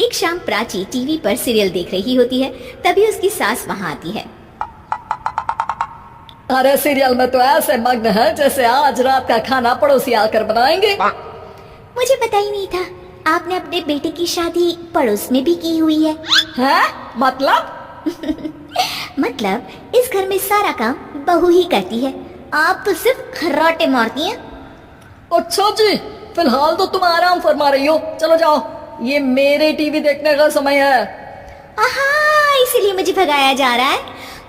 एक शाम प्राची टीवी पर सीरियल देख रही होती है, तभी उसकी सास वहाँ आती है। अरे सीरियल में तो ऐसे मग्न है जैसे आज रात का खाना पड़ोसी आकर बनाएंगे। मुझे पता ही नहीं था आपने अपने बेटे की शादी पड़ोस में भी की हुई है। हैं? मतलब? मतलब इस घर में सारा काम बहू ही करती है, आप तो सिर्फ खर्राटे मारती हैं। अच्छा जी, फिलहाल तो तुम आराम फरमा रही हो, चलो जाओ, ये मेरे टीवी देखने का समय है। आहा, इसीलिए मुझे भगाया जा रहा है।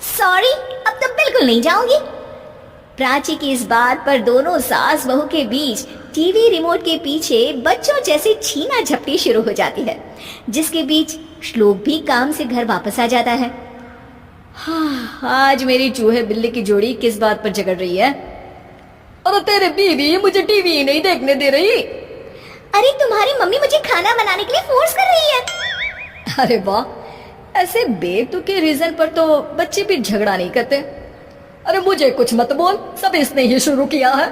सॉरी, अब तो बिल्कुल नहीं जाऊंगी। प्राची की इस बात पर दोनों सास बहू के बीच टीवी रिमोट के पीछे बच्चों जैसे छीना झपटी शुरू हो जाती है, जिसके बीच श्लोक भी काम से घर वापस आ जाता है। हाँ, आज मेरी चूहे बिल्ली की जोड़ी किस बात पर झगड़ रही है? अरे तेरे बीवी मुझे टीवी नहीं देखने दे रही। अरे तुम्हारी मम्मी मुझे खाना बनाने के लिए फोर्स कर रही है। अरे वाह, ऐसे बेतुके रीजन पर तो बच्चे भी झगड़ा नहीं करते। अरे मुझे कुछ मत बोल, सब इसने ही शुरू किया है।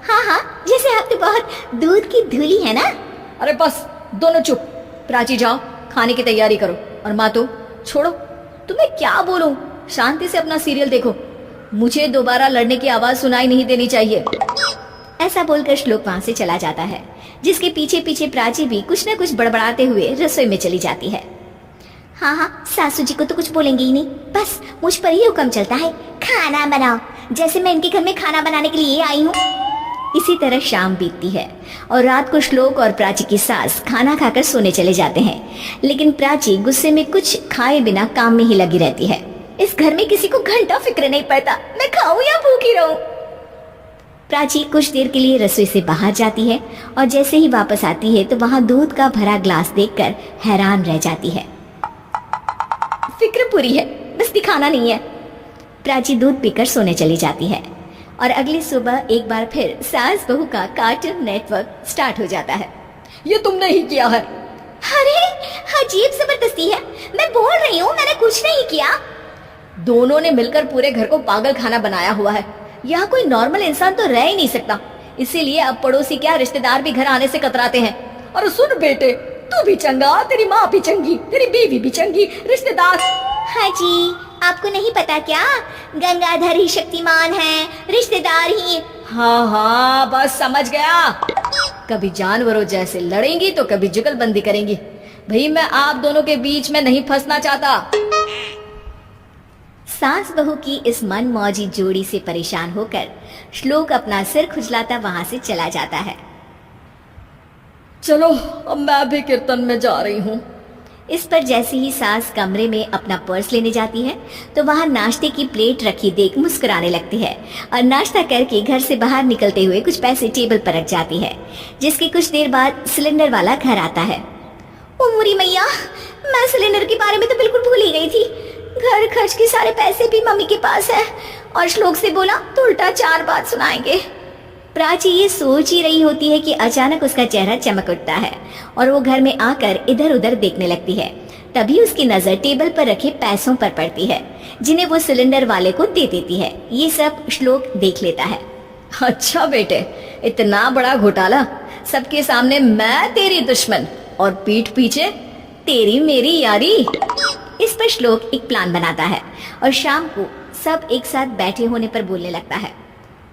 हाँ हाँ, जैसे आप तो बहुत दूध की धूली है ना। अरे बस दोनों चुप। प्राची जाओ, खाने की तैयारी करो। और माँ तो छोड़ो, तुम्हें क्या बोलूं, शांति से अपना सीरियल देखो, मुझे दोबारा लड़ने की आवाज सुनाई नहीं देनी चाहिए। ऐसा बोलकर श्लोक वहां से चला जाता है, जिसके पीछे पीछे प्राची भी कुछ न कुछ बड़बड़ाते हुए रसोई में चली जाती है। हाँ हाँ, सासू जी को तो कुछ बोलेंगे ही नहीं, बस मुझ पर ही हुक्म चलता है, खाना बनाओ, जैसे मैं इनके घर में खाना बनाने के लिए आई हूँ। इसी तरह शाम बीतती है और रात को श्लोक और प्राची की सास खाना खाकर सोने चले जाते हैं, लेकिन प्राची गुस्से में कुछ खाए बिना काम में ही लगी रहती है। इस घर में किसी को घंटा फिक्र नहीं पड़ता, मैं खाऊं या भूखी रहूं। प्राची कुछ देर के लिए रसोई से बाहर जाती है और जैसे ही वापस आती है तो वहां दूध का भरा ग्लास देखकर हैरान रह जाती है। फिक्र पूरी है, बस दिखाना नहीं है। प्राची दूध पीकर सोने चली जाती है और अगली सुबह एक बार फिर सास बहू का कार्टून नेटवर्क स्टार्ट हो जाता है। ये तुमने ही किया है। अरे अजीब जबरदस्ती है, मैं बोल रही हूँ मैंने कुछ नहीं किया। दोनों ने मिलकर पूरे घर को पागल खाना बनाया हुआ है। यहाँ कोई नॉर्मल इंसान तो रह ही नहीं सकता, इसीलिए अब पड़ोसी क्या रिश्तेदार भी घर आने से कतराते हैं। और सुन बेटे, तू भी चंगा, तेरी माँ भी चंगी, तेरी बीवी भी चंगी, रिश्तेदार। हाँ जी, आपको नहीं पता क्या, गंगाधर ही शक्तिमान है, रिश्तेदार ही। हाँ हाँ, बस समझ गया। कभी जानवरों जैसे लड़ेंगी तो कभी जुगलबंदी करेंगी। भाई मैं आप दोनों के बीच में नहीं फंसना चाहता। सास बहू की इस मन मौजी जोड़ी से परेशान होकर श्लोक अपना सिर खुजलाता वहां से चला जाता है। चलो अब मैं भी कीर्तन में जा रही हूँ। इस पर जैसे ही सास कमरे में अपना पर्स लेने जाती है तो वहां नाश्ते की प्लेट रखी देख मुस्कुराने लगती है और नाश्ता करके घर से बाहर निकलते हुए कुछ पैसे टेबल पर रख जाती है, जिसके कुछ देर बाद सिलेंडर वाला घर आता है। ओ मुरी मैया, मैं सिलेंडर के बारे में तो बिल्कुल भूल ही गई थी। घर खर्च के सारे पैसे भी मम्मी के पास है और श्लोक से बोला तो उल्टा 4 बात सुनाएंगे। प्राची ये सोच ही रही होती है कि अचानक उसका चेहरा चमक उठता है और वो घर में आकर इधर उधर देखने लगती है। तभी उसकी नजर टेबल पर रखे पैसों पर पड़ती है, जिन्हें वो सिलेंडर वाले को दे देती है। ये सब श्लोक देख लेता है। अच्छा बेटे, इतना बड़ा घोटाला, सबके सामने मैं तेरी दुश्मन और पीठ पीछे तेरी मेरी यारी। इस पर श्लोक एक प्लान बनाता है और शाम को सब एक साथ बैठे होने पर बोलने लगता है।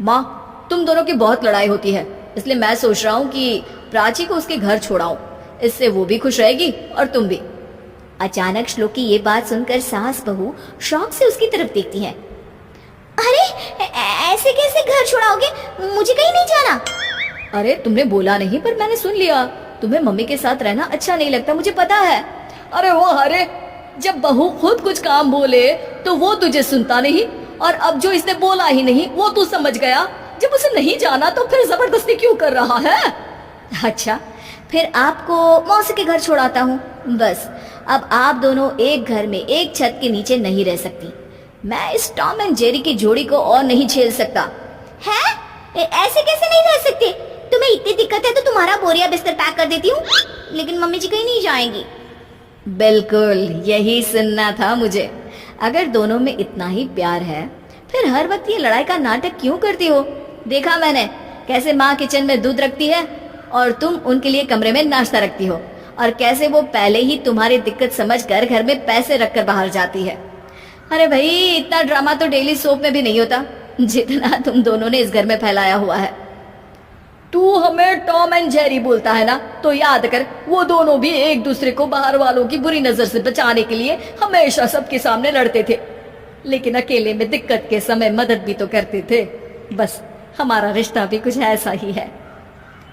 माँ, तुम दोनों की बहुत लड़ाई होती है, इसलिए मैं सोच रहा हूँ कि प्राची को उसके घर छोड़ाऊं, इससे वो भी खुश रहेगी और तुम भी। अचानक श्लोक की ये बात सुनकर सास बहू शौक से उसकी तरफ देखती है। अरे ऐसे कैसे घर छोड़ाओगे, मुझे कहीं नहीं जाना। अरे तुमने बोला नहीं पर मैंने सुन लिया, तुम्हें मम्मी के साथ रहना अच्छा नहीं लगता, मुझे पता है। अरे वो अरे, जब बहू खुद कुछ काम बोले तो वो तुझे सुनता नहीं, और अब जो इसने बोला ही नहीं वो तू समझ गया। जब उसे नहीं जाना तो फिर जबरदस्ती क्यों कर रहा है? अच्छा, फिर आपको मौसी के घर छोड़ाता हूँ। बस अब आप दोनों एक घर में एक छत के नीचे नहीं रह सकती। मैं इस टॉम एंड जेरी की जोड़ी को और नहीं झेल सकता। है? ऐसे कैसे नहीं रह सकते? तुम्हें इतनी दिक्कत है तो तुम्हारा बोरिया बिस्तर पैक कर देती हूँ, लेकिन मम्मी जी कहीं नहीं जाएंगी। बिल्कुल यही सुनना था मुझे। अगर दोनों में इतना ही प्यार है फिर हर वक्त ये लड़ाई का नाटक क्यों करती हो? देखा मैंने कैसे माँ किचन में दूध रखती है और तुम उनके लिए कमरे में नाश्ता रखती हो, और कैसे वो पहले ही तुम्हारी दिक्कत समझकर घर में पैसे रखकर बाहर जाती है। अरे भाई, इतना ड्रामा तो डेली सोप में भी नहीं होता जितना तुम दोनों ने इस घर में फैलाया हुआ है। तू हमें टॉम एंड जेरी बोलता है ना, तो याद कर वो दोनों भी एक दूसरे को बाहर वालों की बुरी नजर से बचाने के लिए हमेशा सबके सामने लड़ते थे, लेकिन अकेले में दिक्कत के समय मदद भी तो करते थे। बस हमारा रिश्ता भी कुछ ऐसा ही है।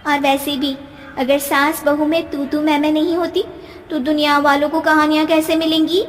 और वैसे भी अगर सास बहू में तू मैं नहीं होती तो दुनिया वालों को कहानियां कैसे मिलेंगी?